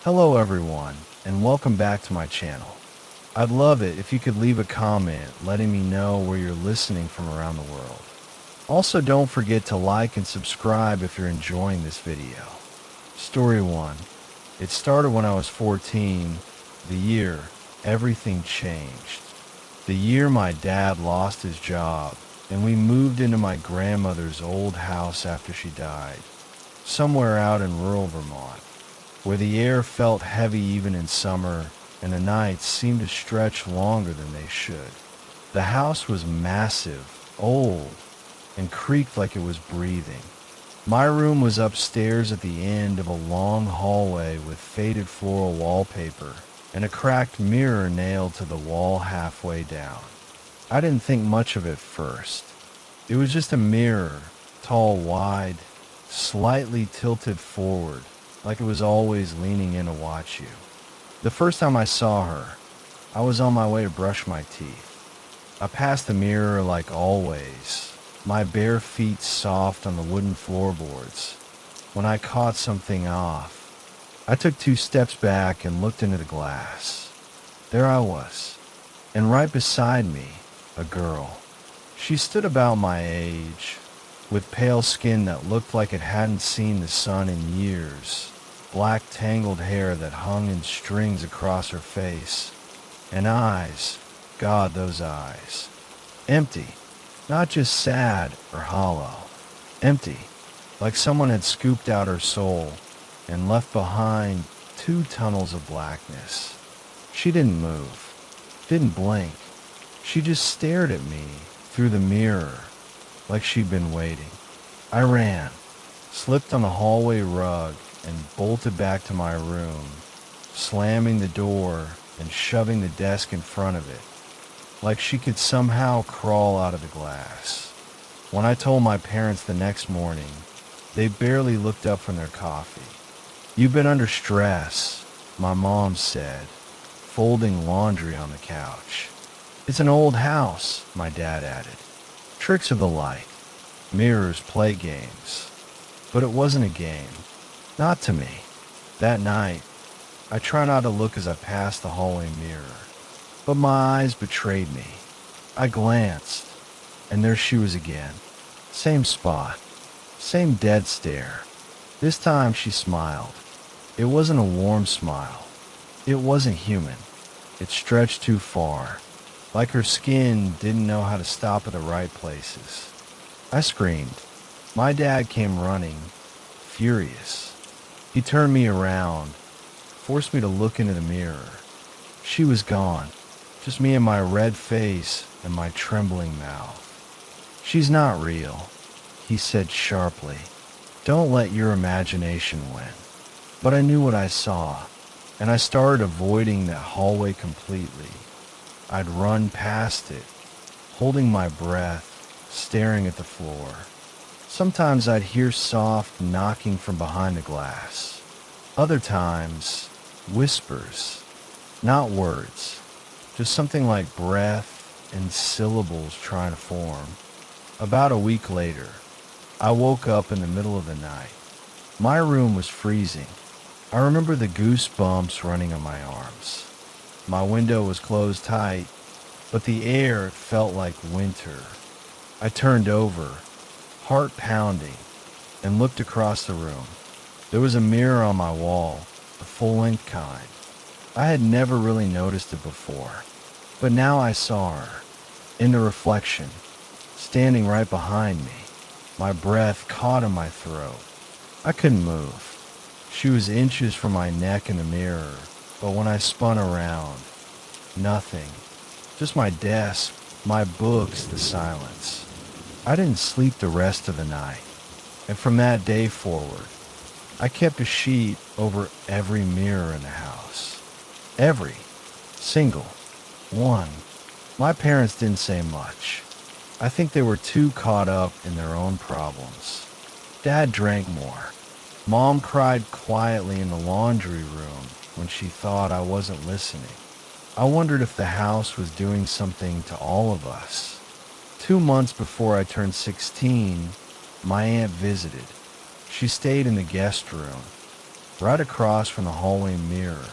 Hello everyone, and welcome back to my channel. I'd love it if you could leave a comment letting me know where you're listening from around the world. Also, don't forget to like and subscribe if you're enjoying this video. Story 1. It started when I was 14, the year everything changed. The year my dad lost his job, and we moved into my grandmother's old house after she died, somewhere out in rural Vermont, where the air felt heavy even in summer and the nights seemed to stretch longer than they should. The house was massive, old, and creaked like it was breathing. My room was upstairs at the end of a long hallway with faded floral wallpaper and a cracked mirror nailed to the wall halfway down. I didn't think much of it first. It was just a mirror, tall, wide, slightly tilted forward, like it was always leaning in to watch you. The first time I saw her, I was on my way to brush my teeth. I passed the mirror like always, my bare feet soft on the wooden floorboards, when I caught something off. I took 2 steps back and looked into the glass. There I was, and right beside me, a girl. She stood about my age, with pale skin that looked like it hadn't seen the sun in years, black tangled hair that hung in strings across her face, and eyes, God, those eyes, empty, not just sad or hollow, empty, like someone had scooped out her soul and left behind 2 tunnels of blackness. She didn't move, didn't blink. She just stared at me through the mirror like she'd been waiting. I ran, slipped on the hallway rug, and bolted back to my room, slamming the door and shoving the desk in front of it, like she could somehow crawl out of the glass. When I told my parents the next morning, they barely looked up from their coffee. "You've been under stress," my mom said, folding laundry on the couch. "It's an old house," my dad added. "Tricks of the light, mirrors, play games." But it wasn't a game. Not to me. That night, I tried not to look as I passed the hallway mirror, but my eyes betrayed me. I glanced, and there she was again. Same spot, same dead stare. This time she smiled. It wasn't a warm smile. It wasn't human. It stretched too far, like her skin didn't know how to stop at the right places. I screamed. My dad came running, furious. He turned me around, forced me to look into the mirror. She was gone, just me and my red face and my trembling mouth. "She's not real," he said sharply. "Don't let your imagination win." But I knew what I saw, and I started avoiding that hallway completely. I'd run past it, holding my breath, staring at the floor. Sometimes I'd hear soft knocking from behind the glass. Other times, whispers, not words, just something like breath and syllables trying to form. About a week later, I woke up in the middle of the night. My room was freezing. I remember the goosebumps running on my arms. My window was closed tight, but the air felt like winter. I turned over, heart pounding, and looked across the room. There was a mirror on my wall, a full-length kind. I had never really noticed it before, but now I saw her, in the reflection, standing right behind me, my breath caught in my throat. I couldn't move. She was inches from my neck in the mirror, but when I spun around, nothing. Just my desk, my books, the silence. I didn't sleep the rest of the night, and from that day forward, I kept a sheet over every mirror in the house. Every single one. My parents didn't say much. I think they were too caught up in their own problems. Dad drank more. Mom cried quietly in the laundry room when she thought I wasn't listening. I wondered if the house was doing something to all of us. 2 months before I turned 16, my aunt visited. She stayed in the guest room. right across from the hallway mirror.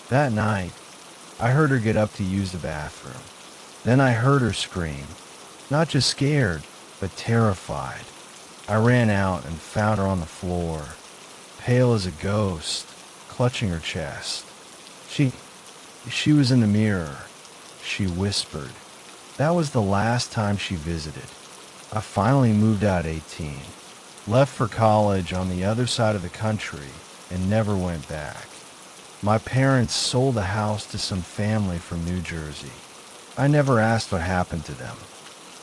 That night, I heard her get up to use the bathroom. Then I heard her scream, not just scared, but terrified. I ran out and found her on the floor, pale as a ghost, clutching her chest. She She was in the mirror, she whispered. That was the last time she visited. I finally moved out at 18, left for college on the other side of the country, and never went back. My parents sold the house to some family from New Jersey. I never asked what happened to them.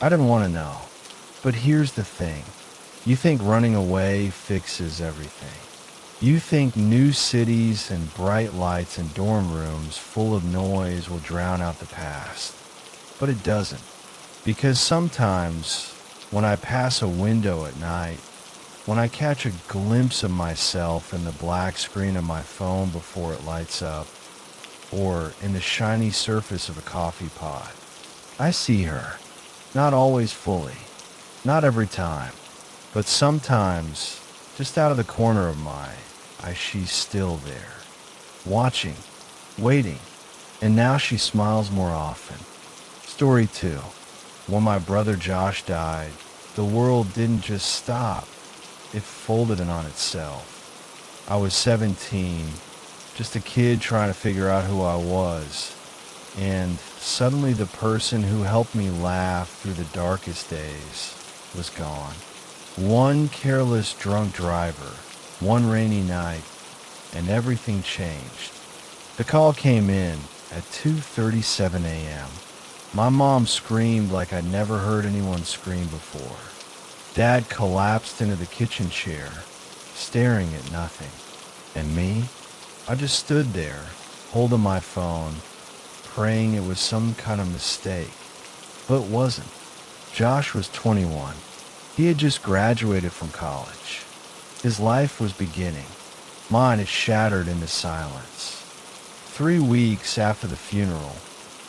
I didn't want to know. But here's the thing. You think running away fixes everything. You think new cities and bright lights and dorm rooms full of noise will drown out the past. But it doesn't. Because sometimes, when I pass a window at night, when I catch a glimpse of myself in the black screen of my phone before it lights up, or in the shiny surface of a coffee pot, I see her. Not always fully. Not every time. But sometimes, just out of the corner of my eye, she's still there. Watching. Waiting. And now she smiles more often. Story 2. When my brother Josh died, the world didn't just stop. It folded in on itself. I was 17, just a kid trying to figure out who I was. And suddenly the person who helped me laugh through the darkest days was gone. One careless drunk driver, one rainy night, and everything changed. The call came in at 2:37 a.m. My mom screamed like I'd never heard anyone scream before. Dad collapsed into the kitchen chair, staring at nothing. And me? I just stood there, holding my phone, praying it was some kind of mistake. But it wasn't. Josh was 21. He had just graduated from college. His life was beginning. Mine had shattered into silence. 3 weeks after the funeral,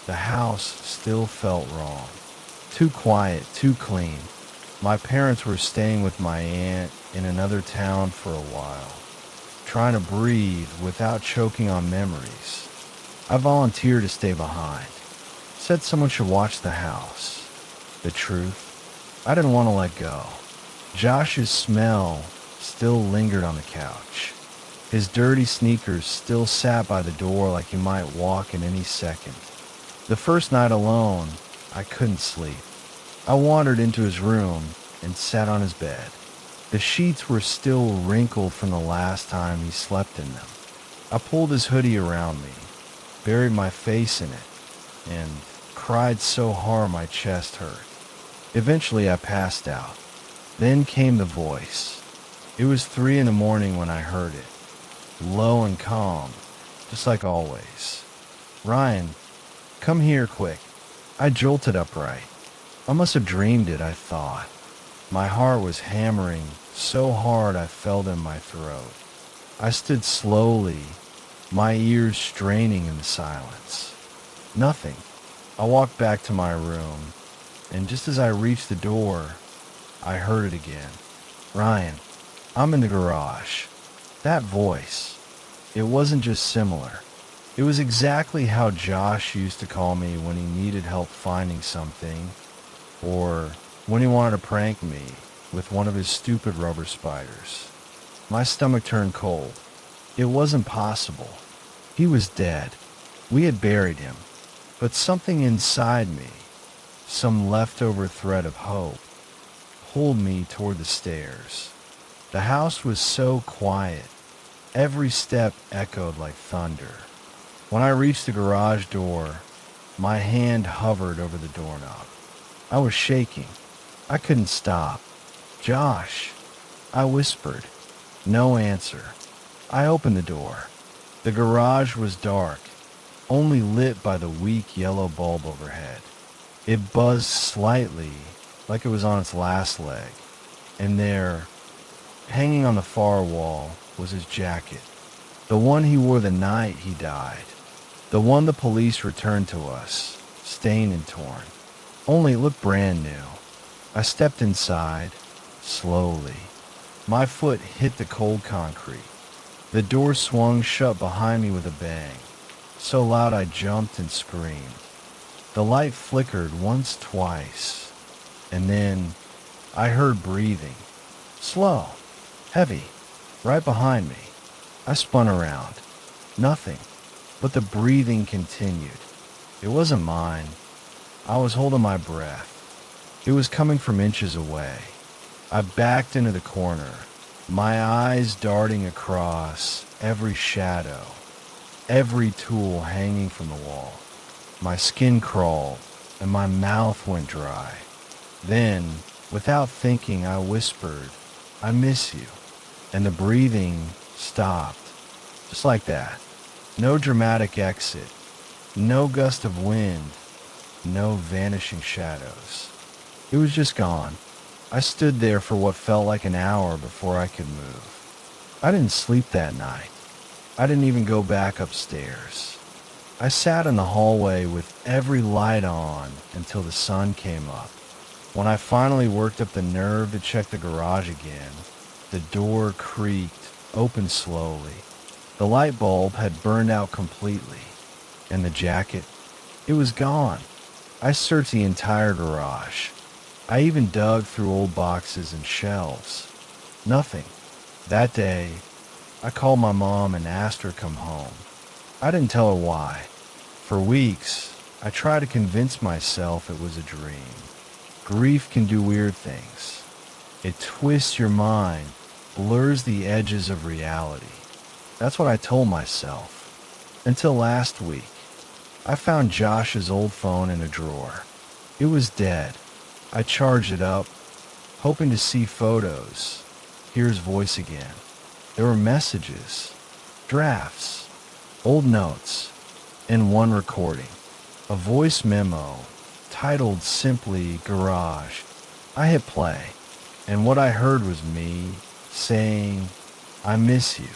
the house still felt wrong. Too quiet, too clean. My parents were staying with my aunt in another town for a while, trying to breathe without choking on memories. I volunteered to stay behind. Said someone should watch the house. The truth, I didn't want to let go. Josh's smell still lingered on the couch. His dirty sneakers still sat by the door like he might walk in any second. The first night alone, I couldn't sleep. I wandered into his room and sat on his bed. The sheets were still wrinkled from the last time he slept in them. I pulled his hoodie around me, buried my face in it, and cried so hard my chest hurt. Eventually I passed out. Then came the voice. It was 3 a.m. when I heard it, low and calm, just like always. "Ryan, come here quick." I jolted upright. I must have dreamed it, I thought. My heart was hammering so hard I felt in my throat. I stood slowly, my ears straining in the silence. Nothing. I walked back to my room, and just as I reached the door, I heard it again. "Ryan, I'm in the garage." That voice, it wasn't just similar. It was exactly how Josh used to call me when he needed help finding something, or when he wanted to prank me with one of his stupid rubber spiders. My stomach turned cold. It wasn't possible. He was dead. We had buried him. But something inside me, some leftover thread of hope, pulled me toward the stairs. The house was so quiet. Every step echoed like thunder. When I reached the garage door, my hand hovered over the doorknob. I was shaking. I couldn't stop. "Josh," I whispered. No answer. I opened the door. The garage was dark, only lit by the weak yellow bulb overhead. It buzzed slightly, like it was on its last leg. And there, hanging on the far wall, was his jacket. The one he wore the night he died. The one the police returned to us, stained and torn. Only it looked brand new. I stepped inside, slowly. My foot hit the cold concrete. The door swung shut behind me with a bang, so loud I jumped and screamed. The light flickered once, twice, and then I heard breathing. Slow, heavy, right behind me. I spun around. Nothing, but the breathing continued. It wasn't mine. I was holding my breath. It was coming from inches away. I backed into the corner, my eyes darting across every shadow, every tool hanging from the wall. My skin crawled and my mouth went dry. Then, without thinking, I whispered, "I miss you." And the breathing stopped, just like that. No dramatic exit, no gust of wind, no vanishing shadows. It was just gone. I stood there for what felt like an hour before I could move. I didn't sleep that night. I didn't even go back upstairs. I sat in the hallway with every light on until the sun came up. When I finally worked up the nerve to check the garage again, the door creaked, opened slowly. The light bulb had burned out completely, and the jacket, it was gone. I searched the entire garage. I even dug through old boxes and shelves. Nothing. That day, I called my mom and asked her to come home. I didn't tell her why. For weeks, I tried to convince myself it was a dream. Grief can do weird things. It twists your mind, blurs the edges of reality. That's what I told myself. Until last week, I found Josh's old phone in a drawer. It was dead. I charged it up, hoping to see photos, hear his voice again. There were messages, drafts, old notes, and one recording, a voice memo titled simply Garage. I hit play, and what I heard was me saying, "I miss you,"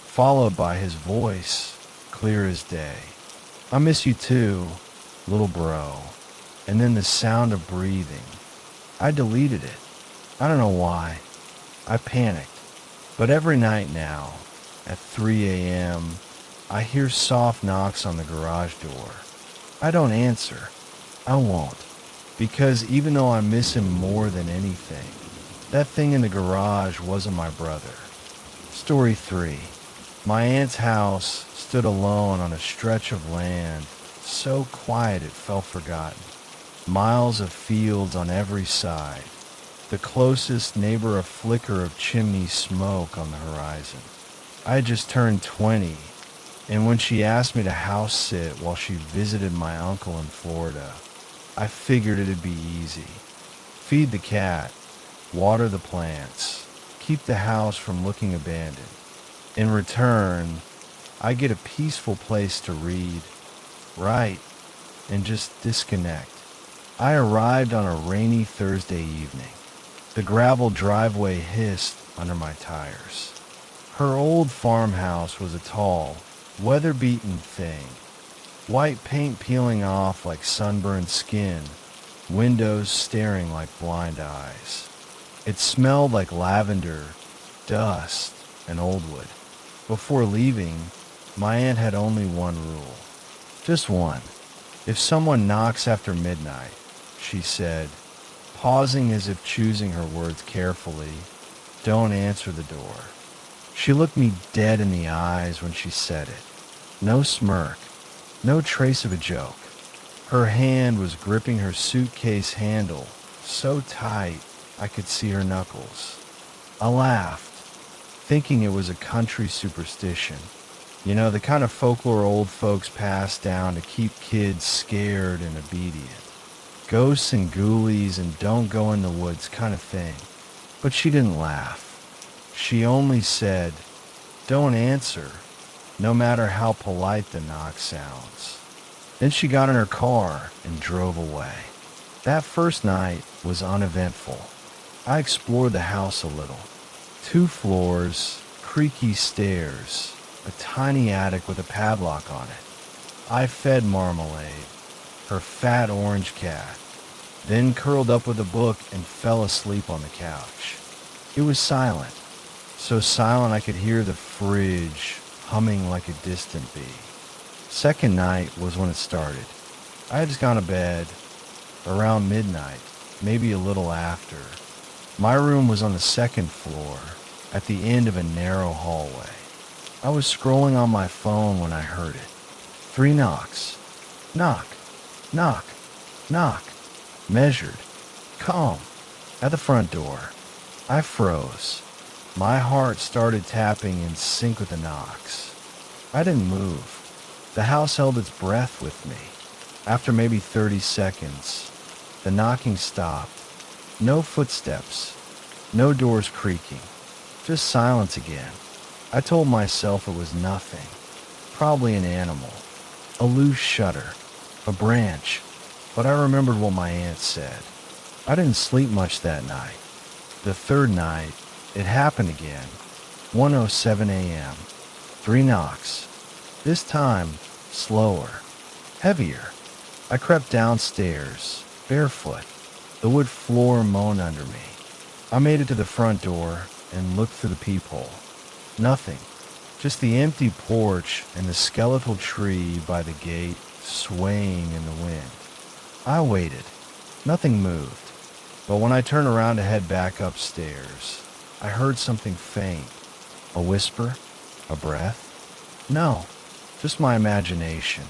followed by his voice, clear as day. "I miss you too, little bro." And then the sound of breathing. I deleted it. I don't know why. I panicked. But every night now, at 3 a.m., I hear soft knocks on the garage door. I don't answer. I won't. Because even though I miss him more than anything, that thing in the garage wasn't my brother. Story 3. My aunt's house stood alone on a stretch of land, so quiet it felt forgotten. Miles of fields on every side. The closest neighbor a flicker of chimney smoke on the horizon. I had just turned 20, and when she asked me to house sit while she visited my uncle in Florida, I figured it'd be easy. Feed the cat, water the plants, keep the house from looking abandoned. In return, I get a peaceful place to read, write, and just disconnect. I arrived on a rainy Thursday evening. The gravel driveway hissed under my tires. Her old farmhouse was a tall, weather-beaten thing. White paint peeling off like sunburned skin, windows staring like blind eyes. It smelled like lavender, dust, and old wood. Before leaving, my aunt had only one rule. Just one. If someone knocks after midnight, she said, pausing as if choosing her words carefully, don't answer the door. She looked me dead in the eyes when she said it. No smirk, no trace of a joke. Her hand was gripping her suitcase handle so tight I could see her knuckles. I laughed, thinking it was a country superstition. You know, the kind of folklore old folks pass down to keep kids scared and obedient. Ghosts and ghoulies and don't go in the woods kind of thing. But she didn't laugh. She only said, don't answer, no matter how polite the knock sounds. Then she got in her car and drove away. That first night was uneventful. I explored the house a little. 2 floors, creaky stairs, a tiny attic with a padlock on it. I fed Marmalade, her fat orange cat, then curled up with a book and fell asleep on the couch. It was silent, so silent I could hear the fridge humming like a distant bee. Second night was when it started. I had just gone to bed around midnight, maybe a little after. My room was on the second floor, at the end of a narrow hallway. I was scrolling on my phone when I heard it. 3 knocks. Knock, knock, knock. Measured. Calm. At the front door. I froze. My heart started tapping in sync with the knocks. I didn't move. The house held its breath with me. After maybe 30 seconds, the knocking stopped. No footsteps. No doors creaking. Just silence again. I told myself it was nothing. Probably an animal. A loose shutter. A branch. But I remembered what my aunt said. I didn't sleep much that night. The third night, it happened again. 1:07 a.m. 3 knocks. This time, slower. Heavier. I crept downstairs, barefoot. The wood floor moaned under me. I made it to the front door and looked through the peephole. Nothing. Just the empty porch and the skeletal tree by the gate swaying in the wind. I waited. Nothing moved. But when I turned around to head back upstairs, I heard something faint. A whisper? A breath? No, just my imagination.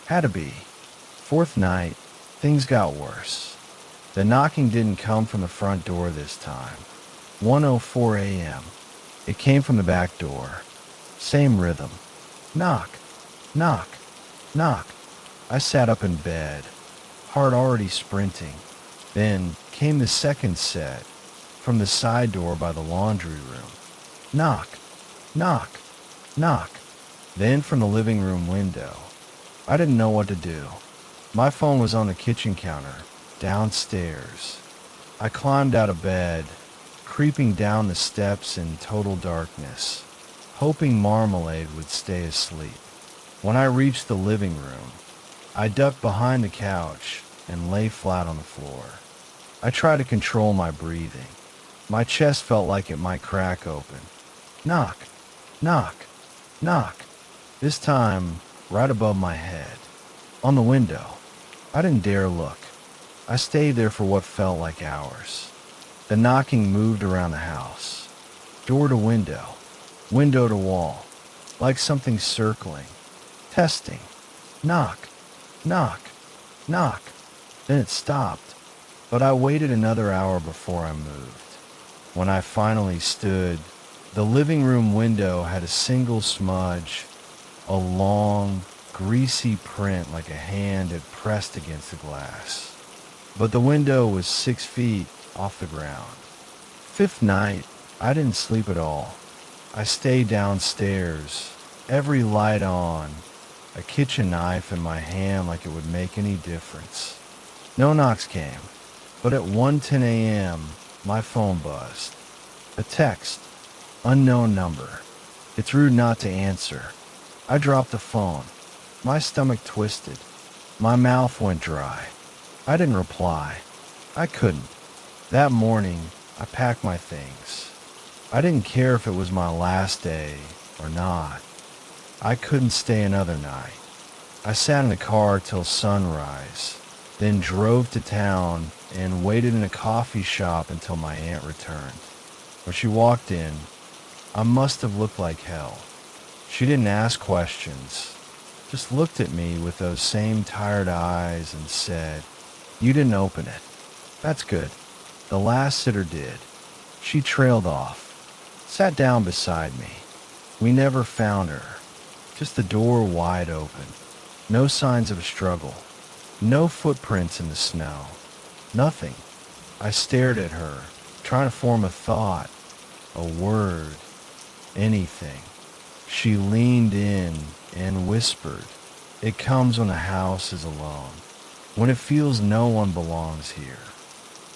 Had to be. Fourth night, things got worse. The knocking didn't come from the front door this time. 1:04 a.m. It came from the back door. Same rhythm. Knock, knock, knock. I sat up in bed, heart already sprinting. Then came the second set from the side door by the laundry room. Knock, knock, knock. Then from the living room window. I didn't know what to do. My phone was on the kitchen counter, downstairs. I climbed out of bed, creeping down the steps in total darkness, hoping Marmalade would stay asleep. When I reached the living room, I ducked behind the couch and lay flat on the floor. I tried to control my breathing. My chest felt like it might crack open. Knock, knock, knock. This time, right above my head. On the window. I didn't dare look. I stayed there for what felt like hours. The knocking moved around the house. Door to window. Window to wall. Like something circling. Testing. Knock, knock, knock. Then it stopped. But I waited another hour before I moved. When I finally stood, the living room window had a single smudge, a long, greasy print like a hand had pressed against the glass. But the window was 6 feet off the ground. Fifth night, I didn't sleep at all. I stayed downstairs, every light on, a kitchen knife in my hand like it would make any difference. No knocks came, but at 1:10 a.m., my phone buzzed. A text, unknown number. It's rude not to answer. I dropped the phone. My stomach twisted. My mouth went dry. I didn't reply. I couldn't. That morning, I packed my things. I didn't care if it was my last day or not. I couldn't stay another night. I sat in the car till sunrise, then drove to town and waited in a coffee shop until my aunt returned. When she walked in, I must have looked like hell. She didn't ask questions, just looked at me with those same tired eyes and said, "You didn't open it. That's good. The last sitter did." She trailed off, sat down beside me. We never found her, just the door wide open. No signs of a struggle. No footprints in the snow. Nothing. I stared at her, trying to form a thought, a word, anything. She leaned in and whispered, "It comes when a house is alone, when it feels no one belongs here."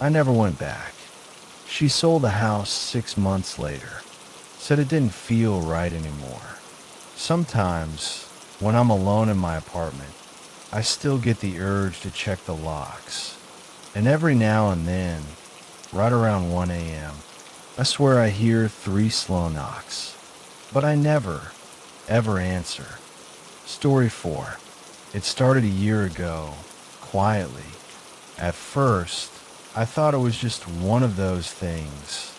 I never went back. She sold the house 6 months later, said it didn't feel right anymore. Sometimes, when I'm alone in my apartment, I still get the urge to check the locks. And every now and then, right around 1 a.m., I swear I hear 3 slow knocks, but I never, ever answer. Story 4. It started a year ago, quietly. At first, I thought it was just one of those things.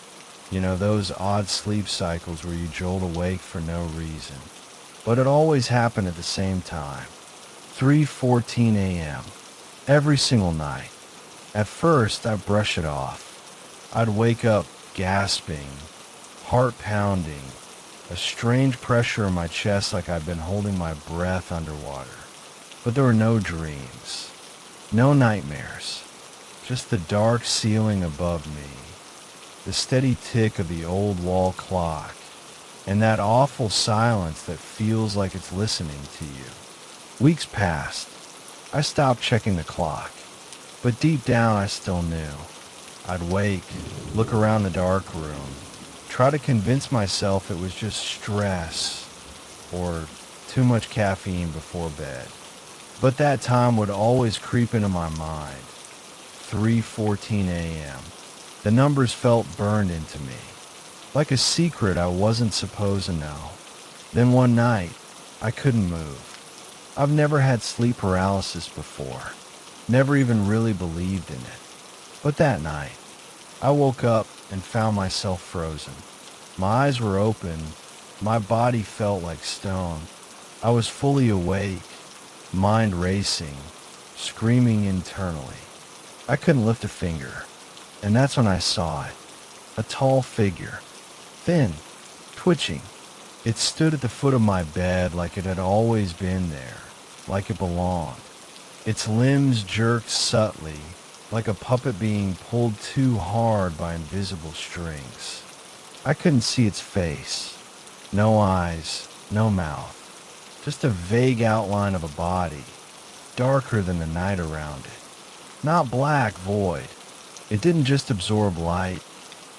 You know, those odd sleep cycles where you jolt awake for no reason. But it always happened at the same time. 3:14 a.m. every single night. At first, I'd brush it off. I'd wake up gasping, heart pounding, a strange pressure in my chest like I'd been holding my breath underwater. But there were no dreams, no nightmares, just the dark ceiling above me, the steady tick of the old wall clock, and that awful silence that feels like it's listening to you. Weeks passed. I stopped checking the clock, but deep down I still knew. I'd wake, look around the dark room, try to convince myself it was just stress or too much caffeine before bed. But that time would always creep into my mind. 3:14 a.m. The numbers felt burned into me, like a secret I wasn't supposed to know. Then one night, I couldn't move. I've never had sleep paralysis before, never even really believed in it. But that night, I woke up and found myself frozen. My eyes were open, my body felt like stone. I was fully awake, mind racing, screaming internally. I couldn't lift a finger, and that's when I saw it. A tall figure, thin, twitching. It stood at the foot of my bed like it had always been there, like it belonged. Its limbs jerked subtly, like a puppet being pulled too hard by invisible strings. I couldn't see its face. No eyes, no mouth. Just a vague outline of a body, darker than the night around it. Not black void. It didn't just absorb light,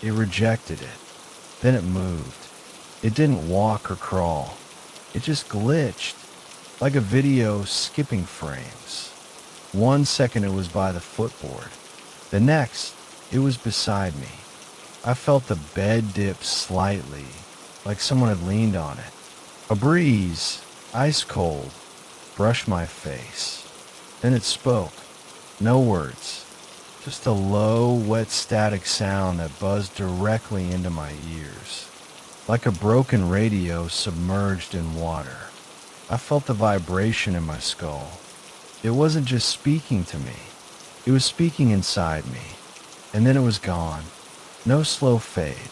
it rejected it. Then it moved. It didn't walk or crawl. It just glitched, like a video skipping frames. 1 second it was by the footboard. The next, it was beside me. I felt the bed dip slightly, like someone had leaned on it. A breeze, ice cold, brushed my face. Then it spoke. No words. Just a low, wet static sound that buzzed directly into my ears. Like a broken radio submerged in water. I felt the vibration in my skull. It wasn't just speaking to me. It was speaking inside me. And then it was gone. No slow fade.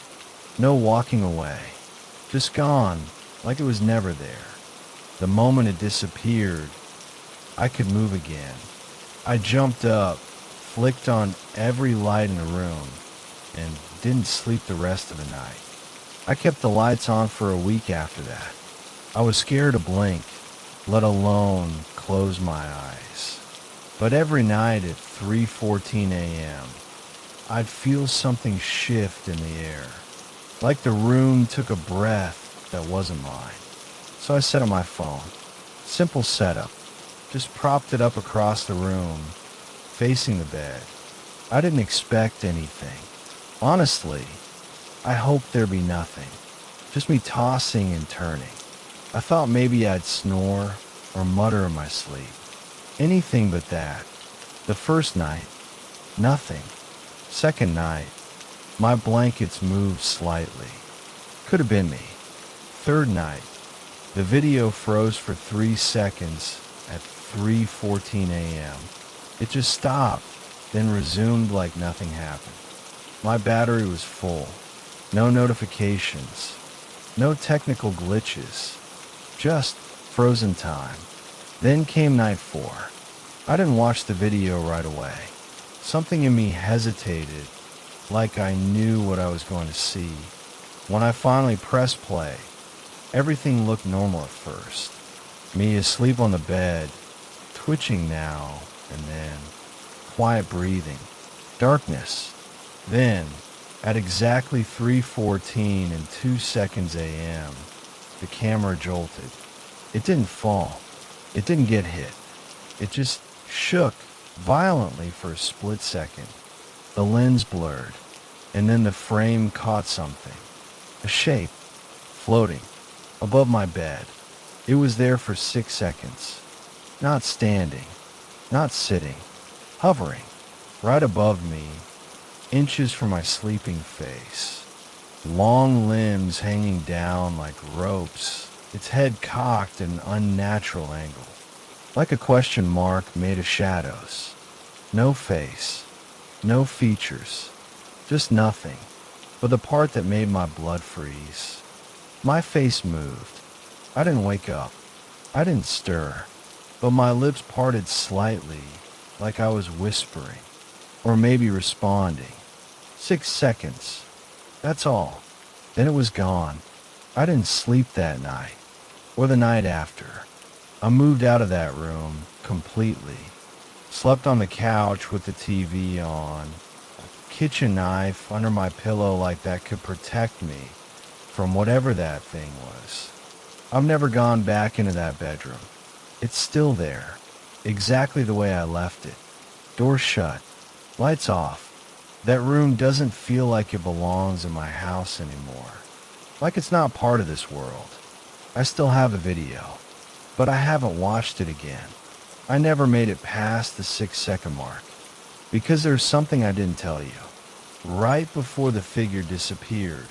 No walking away. Just gone, like it was never there. The moment it disappeared, I could move again. I jumped up, flicked on every light in the room, and didn't sleep the rest of the night. I kept the lights on for a week after that. I was scared to blink, let alone close my eyes. But every night at 3:14 a.m., I'd feel something shift in the air, like the room took a breath that wasn't mine. So I set up my phone. Simple setup. Just propped it up across the room, facing the bed. I didn't expect anything. Honestly, I hoped there'd be nothing. Just me tossing and turning. I thought maybe I'd snore or mutter in my sleep. Anything but that. The first night, nothing. Second night, my blankets moved slightly. Could have been me. Third night, the video froze for 3 seconds at 3:14 a.m. It just stopped, then resumed like nothing happened. My battery was full. No notifications. No technical glitches. Just frozen time. Then came night 4. I didn't watch the video right away. Something in me hesitated, like I knew what I was going to see. When I finally pressed play, everything looked normal at first. Me asleep on the bed, twitching now and then, quiet breathing, darkness. Then, at exactly 3:14 and 2 seconds a.m., the camera jolted. It didn't fall. It didn't get hit. It just shook violently for a split second. The lens blurred. and then the frame caught something. A shape, floating, above my bed. It was there for 6 seconds. Not standing, not sitting, hovering, right above me, inches from my sleeping face. Long limbs hanging down like ropes, its head cocked at an unnatural angle. Like a question mark made of shadows. No face, no features, just nothing, but the part that made my blood freeze. My face moved. I didn't wake up. I didn't stir, but my lips parted slightly, like I was whispering, or maybe responding. 6 seconds. That's all. Then it was gone. I didn't sleep that night, or the night after. I moved out of that room completely. Slept on the couch with the TV on. A kitchen knife under my pillow like that could protect me from whatever that thing was. I've never gone back into that bedroom. It's still there, exactly the way I left it. Door shut, lights off. That room doesn't feel like it belongs in my house anymore. Like it's not part of this world. I still have a video, but I haven't watched it again. I never made it past the 6 second mark because there's something I didn't tell you. Right before the figure disappeared,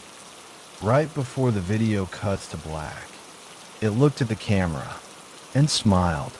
right before the video cuts to black, it looked at the camera and smiled.